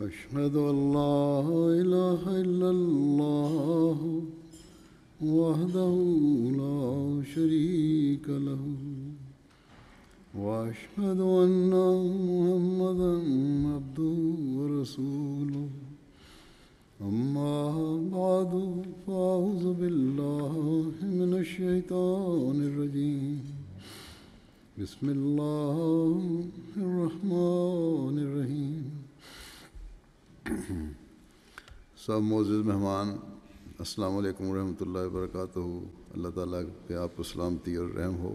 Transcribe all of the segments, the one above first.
أشهد أن لا إله إلا الله وحده لا شريك له وأشهد أن محمدا عبده ورسوله أما بعد فأعوذ بالله من الشيطان الرجيم بسم الله الرحمن الرحیم. سب معزز مہمان السلام علیکم ورحمۃ اللہ وبرکاتہ. اللہ تعالیٰ پہ آپ کو سلامتی اور رحم ہو.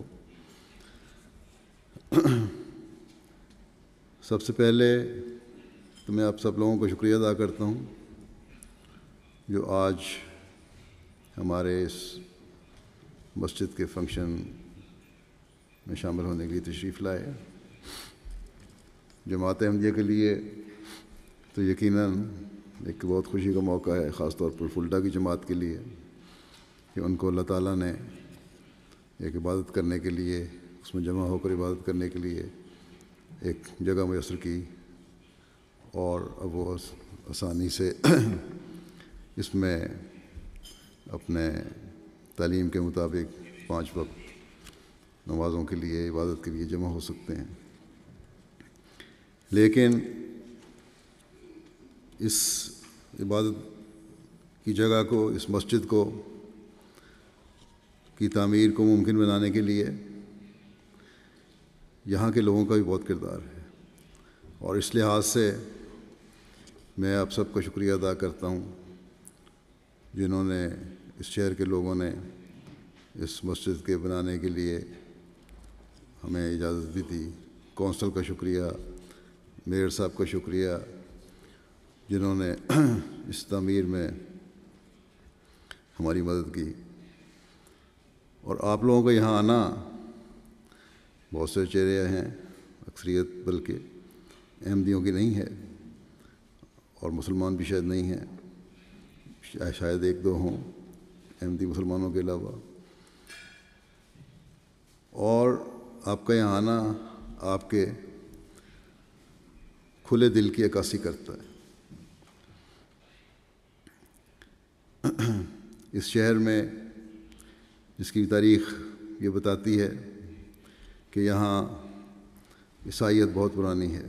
سب سے پہلے تو میں آپ سب لوگوں کو شکریہ ادا کرتا ہوں جو آج ہمارے اس مسجد کے فنکشن میں شامل ہونے کے لیے تشریف لائے. جماعت احمدیہ کے لیے تو یقیناً ایک بہت خوشی کا موقع ہے، خاص طور پر فلٹا کی جماعت کے لیے، کہ ان کو اللہ تعالیٰ نے ایک عبادت کرنے کے لیے، اس میں جمع ہو کر عبادت کرنے کے لیے ایک جگہ میسر کی، اور اب وہ آسانی سے اس میں اپنے تعلیم کے مطابق 5 وقت نمازوں کے لیے، عبادت کے لیے جمع ہو سکتے ہیں. لیکن اس عبادت کی جگہ کو، اس مسجد کو کی تعمیر کو ممکن بنانے کے لیے یہاں کے لوگوں کا بھی بہت کردار ہے، اور اس لحاظ سے میں آپ سب کا شکریہ ادا کرتا ہوں جنہوں نے، اس شہر کے لوگوں نے اس مسجد کے بنانے کے لیے ہمیں اجازت دی تھی. کونسل کا شکریہ، میئر صاحب کا شکریہ جنہوں نے اس تعمیر میں ہماری مدد کی. اور آپ لوگوں کا یہاں آنا، بہت سے چہرے ہیں، اکثریت بلکہ احمدیوں کی نہیں ہے، اور مسلمان بھی شاید نہیں ہیں، شاید 1-2 ہوں احمدی مسلمانوں کے علاوہ. اور آپ کا یہاں آنا آپ کے کھلے دل کی عکاسی کرتا ہے. اس شہر میں، جس کی تاریخ یہ بتاتی ہے کہ یہاں عیسائیت بہت پرانی ہے،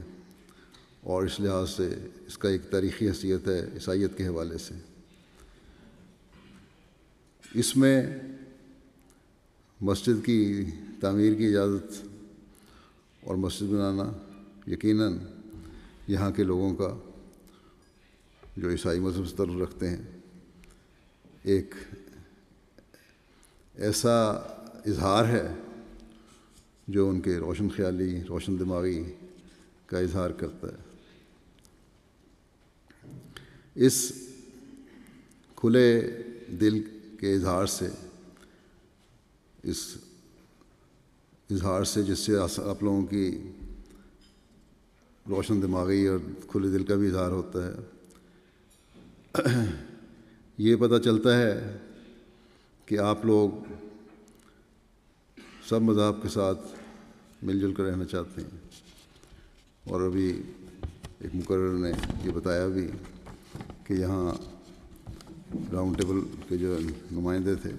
اور اس لحاظ سے اس کا ایک تاریخی حیثیت ہے عیسائیت کے حوالے سے. اس میں مسجد کی تعمیر کی اجازت اور مسجد بنانا یقیناً یہاں کے لوگوں کا، جو عیسائی مذہب سے تعلق رکھتے ہیں، ایک ایسا اظہار ہے جو ان کے روشن خیالی، روشن دماغی کا اظہار کرتا ہے. اس کھلے دل کے اظہار سے، اس اظہار سے جس سے آپ لوگوں کی روشن دماغی اور کھلے دل کا بھی اظہار ہوتا ہے، یہ پتہ چلتا ہے کہ آپ لوگ سب مذاہب کے ساتھ مل جل کر رہنا چاہتے ہیں. اور ابھی ایک مقرر نے یہ بتایا بھی کہ یہاں راؤنڈ ٹیبل کے جو نمائندے تھے،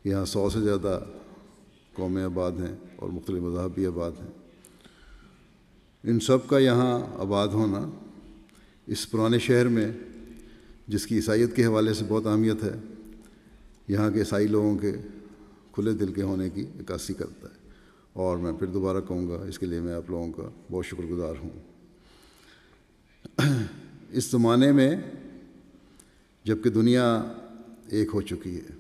یہاں 100 سے زیادہ قومیں آباد ہیں اور مختلف مذاہب بھی آباد ہیں. ان سب کا یہاں آباد ہونا اس پرانے شہر میں، جس کی عیسائیت کے حوالے سے بہت اہمیت ہے، یہاں کے عیسائی لوگوں کے کھلے دل کے ہونے کی عکاسی کرتا ہے. اور میں پھر دوبارہ کہوں گا، اس کے لیے میں آپ لوگوں کا بہت شکر گزار ہوں. اس زمانے میں جب کہ دنیا ایک ہو چکی ہے،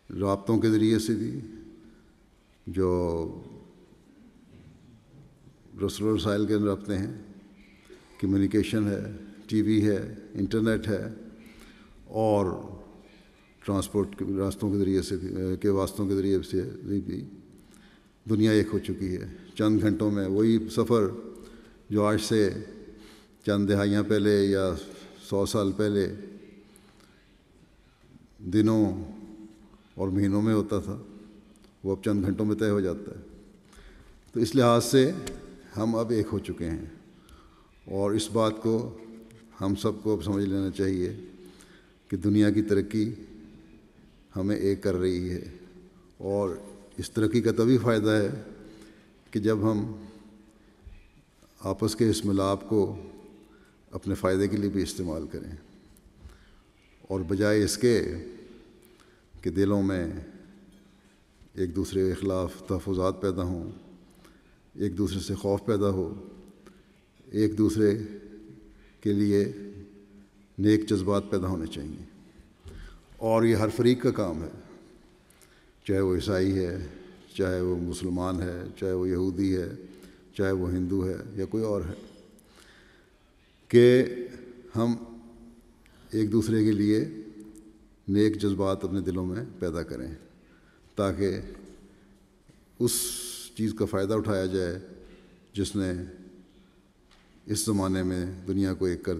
رابطوں کے ذریعے سے بھی، جو رسل و رسائل کے رابطے ہیں، کمیونیکیشن ہے، ٹی وی ہے، انٹرنیٹ ہے، اور ٹرانسپورٹ کے راستوں کے ذریعے سے کے واسطوں کے ذریعے سے بھی دنیا ایک ہو چکی ہے. چند گھنٹوں میں وہی سفر جو آج سے چند دہائیاں پہلے یا 100 سال پہلے دنوں اور مہینوں میں ہوتا تھا، وہ اب چند گھنٹوں میں طے ہو جاتا ہے. تو اس لحاظ سے ہم اب ایک ہو چکے ہیں، اور اس بات کو ہم سب کو اب سمجھ لینا چاہیے کہ دنیا کی ترقی ہمیں ایک کر رہی ہے، اور اس ترقی کا تبھی فائدہ ہے کہ جب ہم آپس کے اس ملاپ کو اپنے فائدے کے لیے بھی استعمال کریں، اور بجائے اس کے کہ دلوں میں ایک دوسرے کے خلاف تحفظات پیدا ہوں، ایک دوسرے سے خوف پیدا ہو، ایک دوسرے کے لیے نیک جذبات پیدا ہونے چاہیے۔ اور یہ ہر فریق کا کام ہے، چاہے وہ عیسائی ہے، چاہے وہ مسلمان ہے، چاہے وہ یہودی ہے، چاہے وہ ہندو ہے یا کوئی اور ہے، کہ ہم ایک دوسرے کے لیے نیک جذبات اپنے دلوں میں پیدا کریں، تاکہ اس چیز کا فائدہ اٹھایا جائے جس نے اس زمانے میں دنیا کو ایک کر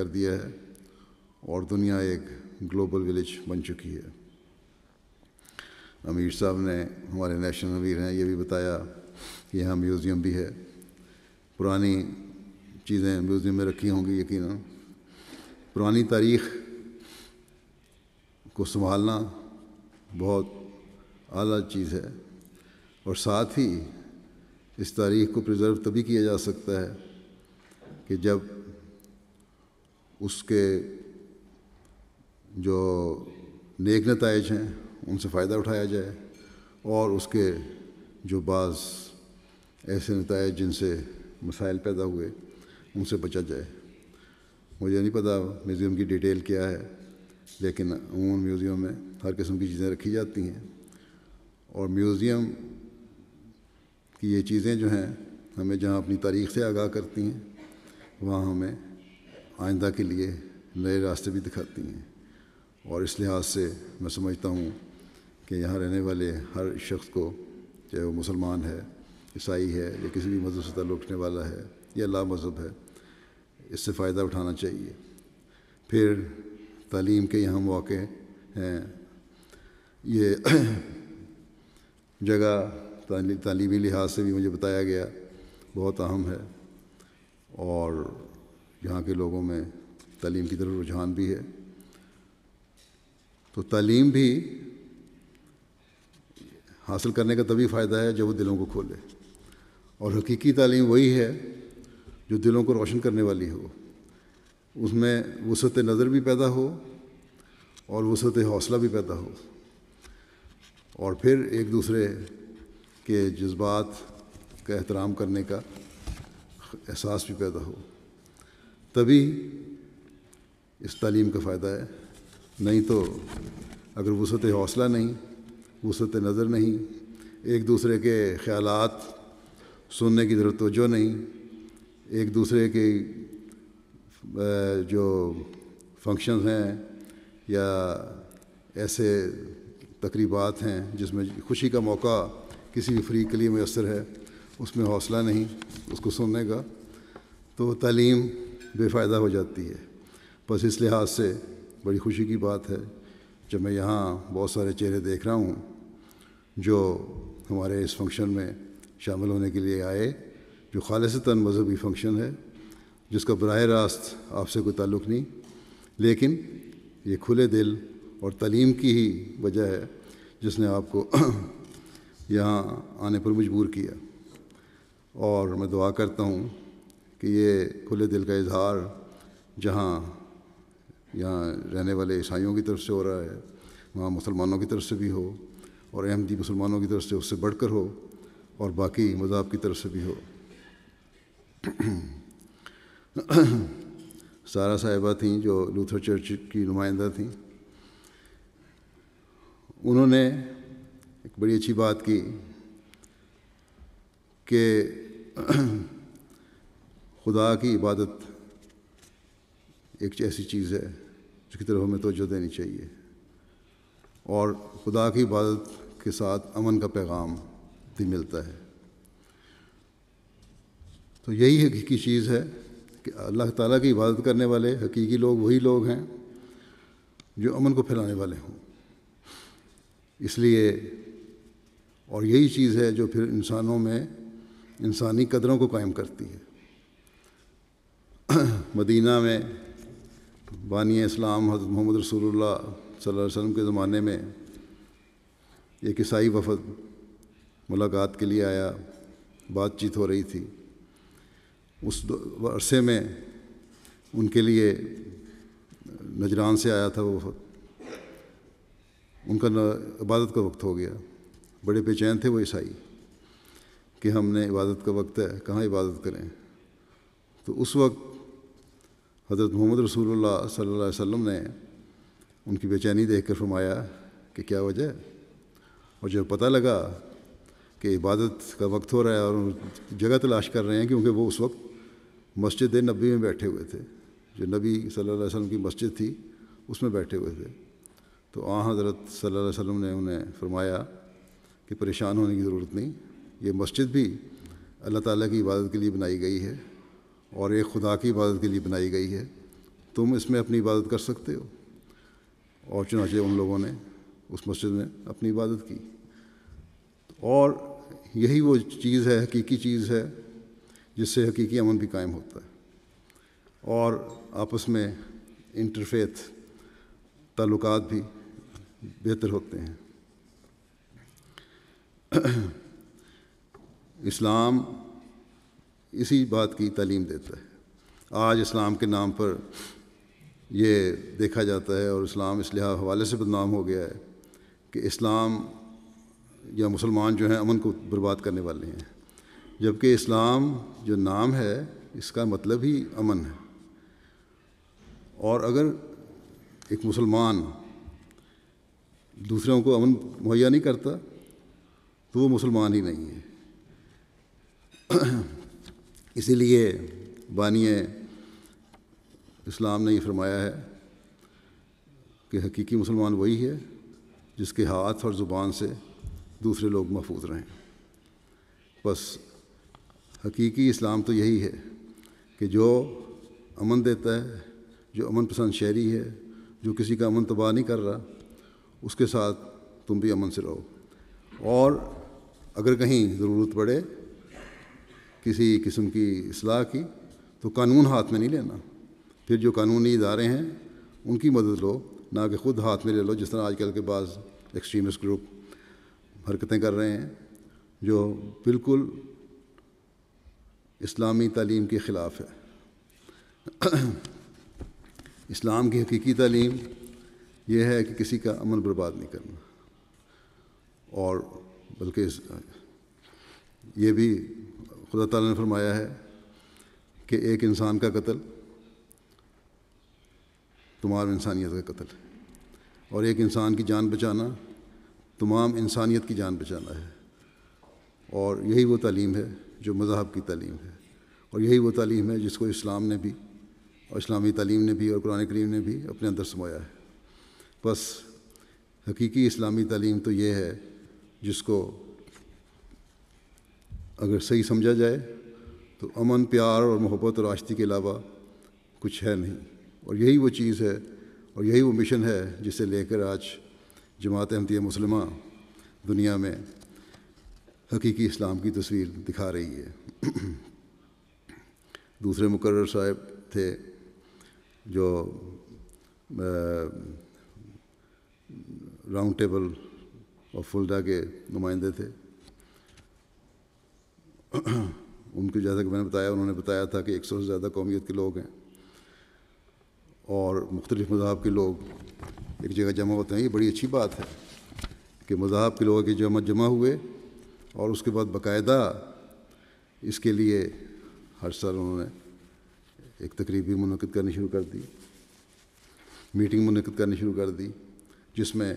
دیا ہے، اور دنیا ایک گلوبل ولیج بن چکی ہے۔ امیر صاحب نے، ہمارے نیشنل امیر ہیں، یہ بھی بتایا کہ یہاں میوزیم بھی ہے، پرانی چیزیں میوزیم میں رکھی ہوں گی یقیناً۔ پرانی تاریخ کو سنبھالنا بہت اعلیٰ چیز ہے، اور ساتھ ہی اس تاریخ کو پریزرو تبھی کیا جا سکتا ہے کہ جب اس کے جو نیک نتائج ہیں ان سے فائدہ اٹھایا جائے، اور اس کے جو بعض ایسے نتائج جن سے مسائل پیدا ہوئے ان سے بچا جائے۔ مجھے نہیں پتہ میوزیم کی ڈیٹیل کیا ہے، لیکن عموماً میوزیم میں ہر قسم کی چیزیں رکھی جاتی ہیں، اور میوزیم کی یہ چیزیں جو ہیں ہمیں جہاں اپنی تاریخ سے آگاہ کرتی ہیں، وہاں ہمیں آئندہ کے لیے نئے راستے بھی دکھاتی ہیں۔ اور اس لحاظ سے میں سمجھتا ہوں کہ یہاں رہنے والے ہر شخص کو، چاہے وہ مسلمان ہے، عیسائی ہے، یا کسی بھی مذہب سے تعلق رکھنے والا ہے یا لا مذہب ہے، اس سے فائدہ اٹھانا چاہیے۔ پھر تعلیم کے یہاں مواقع ہیں، یہ جگہ تعلیمی لحاظ سے بھی مجھے بتایا گیا بہت اہم ہے، اور یہاں کے لوگوں میں تعلیم کی طرف رجحان بھی ہے۔ تو تعلیم بھی حاصل کرنے کا تبھی فائدہ ہے جب وہ دلوں کو کھولے، اور حقیقی تعلیم وہی ہے جو دلوں کو روشن کرنے والی ہو، اس میں وسعت نظر بھی پیدا ہو اور وسعت حوصلہ بھی پیدا ہو، اور پھر ایک دوسرے کے جذبات کا احترام کرنے کا احساس بھی پیدا ہو، تبھی اس تعلیم کا فائدہ ہے۔ نہیں تو اگر وسعت حوصلہ نہیں، وسعت نظر نہیں، ایک دوسرے کے خیالات سننے کی ضرورت توجہ نہیں، ایک دوسرے کے جو فنکشنز ہیں یا ایسے تقریبات ہیں جس میں خوشی کا موقع کسی بھی فریق کے لیے میسر ہے، اس میں حوصلہ نہیں اس کو سننے کا، تو تعلیم بے فائدہ ہو جاتی ہے۔ بس اس لحاظ سے بڑی خوشی کی بات ہے جب میں یہاں بہت سارے چہرے دیکھ رہا ہوں جو ہمارے اس فنکشن میں شامل ہونے کے لیے آئے، جو خالصتاً مذہبی فنکشن ہے، جس کا براہ راست آپ سے کوئی تعلق نہیں، لیکن یہ کھلے دل اور تعلیم کی ہی وجہ ہے جس نے آپ کو یہاں آنے پر مجبور کیا۔ اور میں دعا کرتا ہوں کہ یہ کھلے دل کا اظہار جہاں یہاں رہنے والے عیسائیوں کی طرف سے ہو رہا ہے، وہاں مسلمانوں کی طرف سے بھی ہو، اور احمدی مسلمانوں کی طرف سے اس سے بڑھ کر ہو، اور باقی مذاہب کی طرف سے بھی ہو۔ سارا صاحبہ تھیں جو لوتھر چرچ کی نمائندہ تھیں، انہوں نے ایک بڑی اچھی بات کی کہ خدا کی عبادت ایک ایسی چیز ہے جس کی طرف ہمیں توجہ دینی چاہیے، اور خدا کی عبادت کے ساتھ امن کا پیغام بھی ملتا ہے۔ تو یہی حقیقی چیز ہے کہ اللہ تعالیٰ کی عبادت کرنے والے حقیقی لوگ وہی لوگ ہیں جو امن کو پھیلانے والے ہوں۔ اس لیے اور یہی چیز ہے جو پھر انسانوں میں انسانی قدروں کو قائم کرتی ہے۔ مدینہ میں بانی اسلام حضرت محمد رسول اللہ صلی اللہ علیہ وسلم کے زمانے میں ایک عیسائی وفد ملاقات کے لیے آیا، بات چیت ہو رہی تھی۔ اس عرصے میں ان کے لیے نجران سے آیا تھا وہ وفد، ان کا عبادت کا وقت ہو گیا، بڑے بے چین تھے وہ عیسائی کہ ہم نے عبادت کا وقت ہے، کہاں عبادت کریں۔ تو اس وقت حضرت محمد رسول اللہ صلی اللہ علیہ وسلم نے ان کی بے چینی دیکھ کر فرمایا کہ کیا وجہ ہے، اور جب پتہ لگا کہ عبادت کا وقت ہو رہا ہے اور جگہ تلاش کر رہے ہیں، کیونکہ وہ اس وقت مسجد نبی میں بیٹھے ہوئے تھے، جو نبی صلی اللہ علیہ وسلم کی مسجد تھی اس میں بیٹھے ہوئے تھے، تو حضرت صلی اللہ علیہ وسلم نے انہیں فرمایا کہ پریشان ہونے کی ضرورت نہیں، یہ مسجد بھی اللہ تعالیٰ کی عبادت کے لیے بنائی گئی ہے اور ایک خدا کی عبادت کے لیے بنائی گئی ہے، تم اس میں اپنی عبادت کر سکتے ہو۔ اور چنانچہ ان لوگوں نے اس مسجد میں اپنی عبادت کی، اور یہی وہ چیز ہے، حقیقی چیز ہے، جس سے حقیقی امن بھی قائم ہوتا ہے اور آپس میں انٹرفیتھ تعلقات بھی بہتر ہوتے ہیں۔ اسلام اسی بات کی تعلیم دیتا ہے۔ آج اسلام کے نام پر یہ دیکھا جاتا ہے، اور اسلام اس لحاظ حوالے سے بدنام ہو گیا ہے کہ اسلام یا مسلمان جو ہیں امن کو برباد کرنے والے ہیں، جبکہ اسلام جو نام ہے اس کا مطلب ہی امن ہے، اور اگر ایک مسلمان دوسروں کو امن مہیا نہیں کرتا تو وہ مسلمان ہی نہیں ہے۔ اسی لیے بانی اسلام نے یہ فرمایا ہے کہ حقیقی مسلمان وہی ہے جس کے ہاتھ اور زبان سے دوسرے لوگ محفوظ رہیں۔ بس حقیقی اسلام تو یہی ہے کہ جو امن دیتا ہے، جو امن پسند شہری ہے، جو کسی کا امن تباہ نہیں کر رہا، اس کے ساتھ تم بھی امن سے رہو، اور اگر کہیں ضرورت پڑے کسی قسم کی اصلاح کی تو قانون ہاتھ میں نہیں لینا، پھر جو قانونی ادارے ہیں ان کی مدد لو، نہ کہ خود ہاتھ میں لے لو، جس طرح آج کل کے بعض ایکسٹریمسٹ گروپ حرکتیں کر رہے ہیں جو بالکل اسلامی تعلیم کے خلاف ہے۔ اسلام کی حقیقی تعلیم یہ ہے کہ کسی کا امن برباد نہیں کرنا، اور بلکہ یہ بھی خدا تعالیٰ نے فرمایا ہے کہ ایک انسان کا قتل تمام انسانیت کا قتل ہے، اور ایک انسان کی جان بچانا تمام انسانیت کی جان بچانا ہے، اور یہی وہ تعلیم ہے جو مذہب کی تعلیم ہے، اور یہی وہ تعلیم ہے جس کو اسلام نے بھی اور اسلامی تعلیم نے بھی اور قرآن کریم نے بھی اپنے اندر سمایا ہے۔ بس حقیقی اسلامی تعلیم تو یہ ہے جس کو اگر صحیح سمجھا جائے تو امن، پیار اور محبت اور آشتی کے علاوہ کچھ ہے نہیں، اور یہی وہ چیز ہے اور یہی وہ مشن ہے جسے لے کر آج جماعت احمدیہ مسلمہ دنیا میں حقیقی اسلام کی تصویر دکھا رہی ہے۔ دوسرے مقرر صاحب تھے جو راؤنڈ ٹیبل آف فلڈا کے نمائندے تھے، ان کو جیسا کہ میں نے بتایا، انہوں نے بتایا تھا کہ 100 سے زیادہ قومیت کے لوگ ہیں اور مختلف مذاہب کے لوگ ایک جگہ جمع ہوتے ہیں۔ یہ بڑی اچھی بات ہے کہ مذاہب کے لوگ کے جمع ہوئے، اور اس کے بعد باقاعدہ اس کے لیے ہر سال انہوں نے ایک تقریب بھی منعقد کرنی شروع کر دی، میٹنگ منعقد کرنی شروع کر دی، جس میں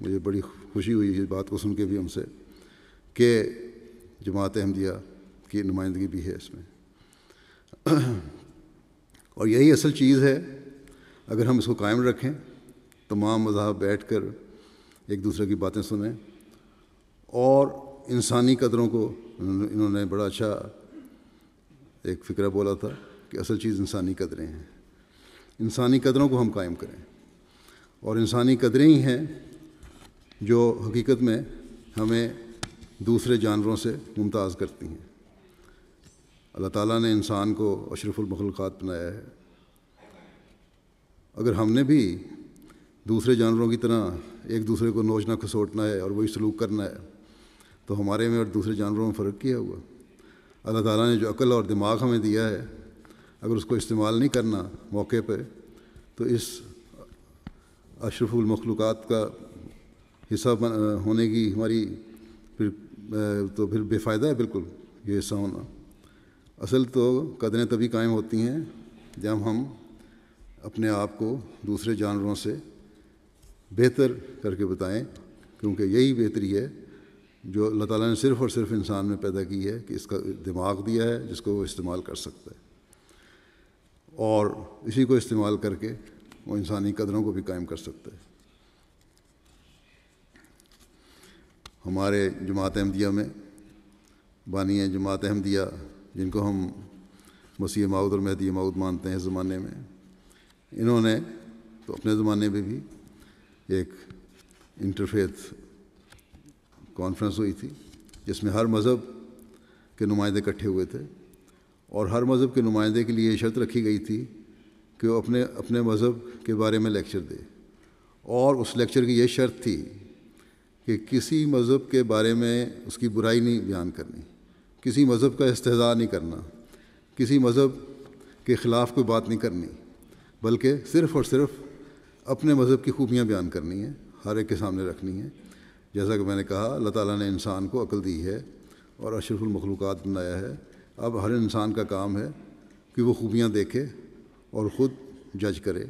مجھے بڑی خوشی ہوئی اس بات کو سن کے بھی ہم سے کہ جماعت احمدیہ کی نمائندگی بھی ہے اس میں، اور یہی اصل چیز ہے۔ اگر ہم اس کو قائم رکھیں، تمام مذاہب بیٹھ کر ایک دوسرے کی باتیں سنیں، اور انسانی قدروں کو انہوں نے بڑا اچھا ایک فقرہ بولا تھا کہ اصل چیز انسانی قدریں ہیں، انسانی قدروں کو ہم قائم کریں، اور انسانی قدریں ہی ہیں جو حقیقت میں ہمیں دوسرے جانوروں سے ممتاز کرتی ہیں۔ اللہ تعالیٰ نے انسان کو اشرف المخلوقات بنایا ہے۔ اگر ہم نے بھی دوسرے جانوروں کی طرح ایک دوسرے کو نوچنا کھسوٹنا ہے اور وہی سلوک کرنا ہے تو ہمارے میں اور دوسرے جانوروں میں فرق کیا ہوا؟ اللہ تعالیٰ نے جو عقل اور دماغ ہمیں دیا ہے، اگر اس کو استعمال نہیں کرنا موقع پہ تو اس اشرف المخلوقات کا حصہ ہونے کی ہماری پھر بے فائدہ ہے بالکل یہ حصہ ہونا۔ اصل تو قدریں تبھی قائم ہوتی ہیں جب ہم اپنے آپ کو دوسرے جانوروں سے بہتر کر کے بتائیں، کیونکہ یہی بہتری ہے جو اللہ تعالیٰ نے صرف اور صرف انسان میں پیدا کی ہے کہ اس کا دماغ دیا ہے جس کو وہ استعمال کر سکتا ہے، اور اسی کو استعمال کر کے وہ انسانی قدروں کو بھی قائم کر سکتا ہے۔ ہمارے جماعت احمدیہ میں بانی جماعت احمدیہ جن کو ہم مسیح موعود اور مہدی موعود مانتے ہیں اس زمانے میں، انہوں نے تو اپنے زمانے میں بھی ایک انٹرفیتھ کانفرنس ہوئی تھی جس میں ہر مذہب کے نمائندے اکٹھے ہوئے تھے، اور ہر مذہب کے نمائندے کے لیے یہ شرط رکھی گئی تھی کہ وہ اپنے مذہب کے بارے میں لیکچر دے، اور اس لیکچر کی یہ شرط تھی کہ کسی مذہب کے بارے میں اس کی برائی نہیں بیان کرنی، کسی مذہب کا استہزاء نہیں کرنا، کسی مذہب کے خلاف کوئی بات نہیں کرنی، بلکہ صرف اور صرف اپنے مذہب کی خوبیاں بیان کرنی ہیں، ہر ایک کے سامنے رکھنی ہیں۔ جیسا کہ میں نے کہا، اللہ تعالیٰ نے انسان کو عقل دی ہے اور اشرف المخلوقات بنایا ہے۔ اب ہر انسان کا کام ہے کہ وہ خوبیاں دیکھے اور خود جج کرے۔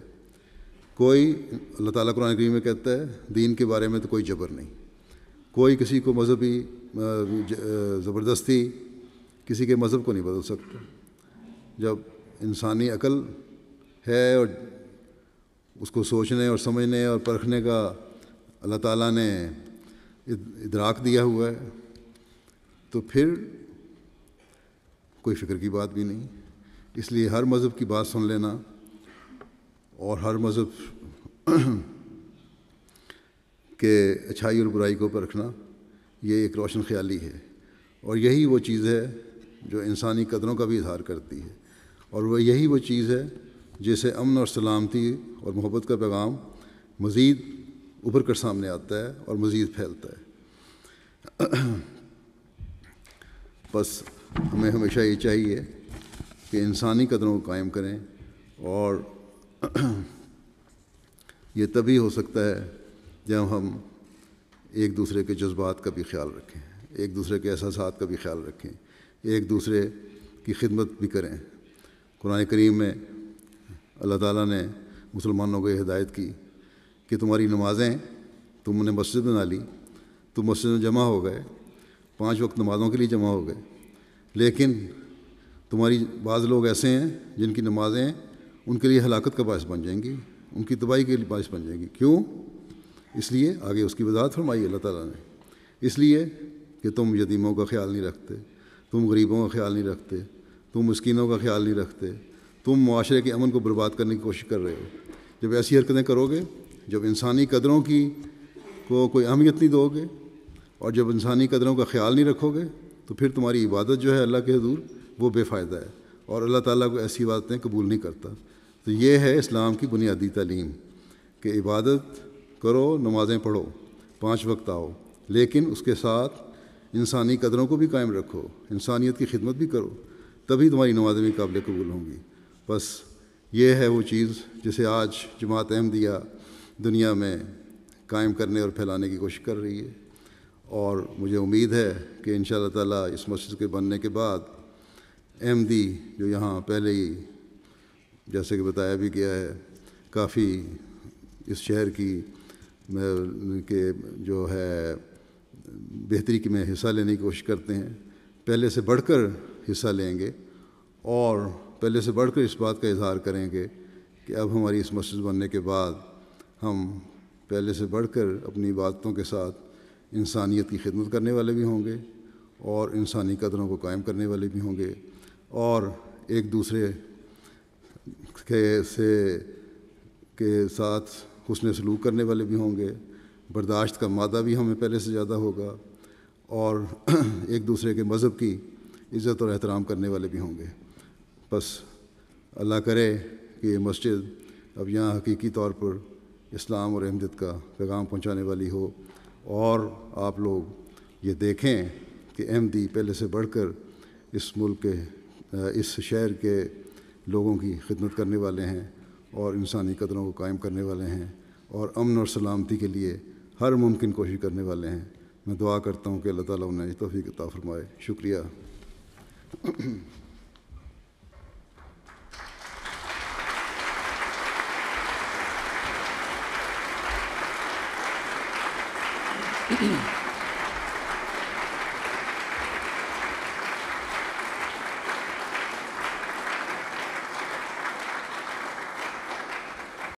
کوئی اللہ تعالیٰ قرآن کریم میں کہتا ہے دین کے بارے میں تو کوئی جبر نہیں، کوئی کسی کو مذہبی زبردستی کسی کے مذہب کو نہیں بدل سکتا۔ جب انسانی عقل ہے اور اس کو سوچنے اور سمجھنے اور پرکھنے کا اللہ تعالیٰ نے ادراک دیا ہوا ہے تو پھر کوئی فکر کی بات بھی نہیں۔ اس لیے ہر مذہب کی بات سن لینا اور ہر مذہب کے اچھائی اور برائی کو پرکھنا یہ ایک روشن خیالی ہے، اور یہی وہ چیز ہے جو انسانی قدروں کا بھی اظہار کرتی ہے، اور وہ یہی وہ چیز ہے جیسے امن اور سلامتی اور محبت کا پیغام مزید ابھر کر سامنے آتا ہے اور مزید پھیلتا ہے۔ بس ہمیں ہمیشہ یہ چاہیے کہ انسانی قدروں کو قائم کریں، اور یہ تبھی ہو سکتا ہے جب ہم ایک دوسرے کے جذبات کا بھی خیال رکھیں، ایک دوسرے کے احساسات کا بھی خیال رکھیں، ایک دوسرے کی خدمت بھی کریں۔ قرآن کریم میں اللہ تعالیٰ نے مسلمانوں کو یہ ہدایت کی کہ تمہاری نمازیں، تم نے مسجد بنا لی، تم مسجد میں جمع ہو گئے، 5 وقت نمازوں کے لیے جمع ہو گئے، لیکن تمہاری بعض لوگ ایسے ہیں جن کی نمازیں ان کے لیے ہلاکت کا باعث بن جائیں گی، ان کی تباہی کے لیے باعث بن جائیں گی۔ کیوں؟ اس لیے آگے اس کی وضاحت فرمائی اللہ تعالیٰ نے، اس لیے کہ تم یتیموں کا خیال نہیں رکھتے، تم غریبوں کا خیال نہیں رکھتے، تم مسکینوں کا خیال نہیں رکھتے، تم معاشرے کے امن کو برباد کرنے کی کوشش کر رہے ہو۔ جب ایسی حرکتیں کرو گے، جب انسانی قدروں کی کو کوئی اہمیت نہیں دو گے اور جب انسانی قدروں کا خیال نہیں رکھو گے تو پھر تمہاری عبادت جو ہے اللہ کے حضور وہ بے فائدہ ہے، اور اللہ تعالیٰ کو ایسی عبادتیں قبول نہیں کرتا۔ تو یہ ہے اسلام کی بنیادی تعلیم کہ عبادت کرو، نمازیں پڑھو، 5 وقت آؤ، لیکن اس کے ساتھ انسانی قدروں کو بھی قائم رکھو، انسانیت کی خدمت بھی کرو، تبھی تمہاری نمازیں بھی قابل قبول ہوں گی۔ بس یہ ہے وہ چیز جسے آج جماعت احمدیہ دنیا میں قائم کرنے اور پھیلانے کی کوشش کر رہی ہے، اور مجھے امید ہے کہ انشاءاللہ تعالیٰ اس مسجد کے بننے کے بعد احمدی جو یہاں پہلے ہی جیسے کہ بتایا بھی گیا ہے کافی اس شہر کی جو ہے بہتری کی میں حصہ لینے کی کوشش کرتے ہیں، پہلے سے بڑھ کر حصہ لیں گے، اور پہلے سے بڑھ کر اس بات کا اظہار کریں گے کہ اب ہماری اس مسجد بننے کے بعد ہم پہلے سے بڑھ کر اپنی عبادتوں کے ساتھ انسانیت کی خدمت کرنے والے بھی ہوں گے، اور انسانی قدروں کو قائم کرنے والے بھی ہوں گے، اور ایک دوسرے کے ساتھ حسن سلوک کرنے والے بھی ہوں گے، برداشت کا مادہ بھی ہمیں پہلے سے زیادہ ہوگا، اور ایک دوسرے کے مذہب کی عزت اور احترام کرنے والے بھی ہوں گے۔ بس اللہ کرے کہ یہ مسجد اب یہاں حقیقی طور پر اسلام اور احمدیت کا پیغام پہنچانے والی ہو، اور آپ لوگ یہ دیکھیں کہ احمدی پہلے سے بڑھ کر اس ملک کے اس شہر کے لوگوں کی خدمت کرنے والے ہیں اور انسانی قدروں کو قائم کرنے والے ہیں اور امن اور سلامتی کے لیے ہر ممکن کوشش کرنے والے ہیں۔ میں دعا کرتا ہوں کہ اللہ تعالیٰ انہیں توفیق عطا فرمائے۔ شکریہ۔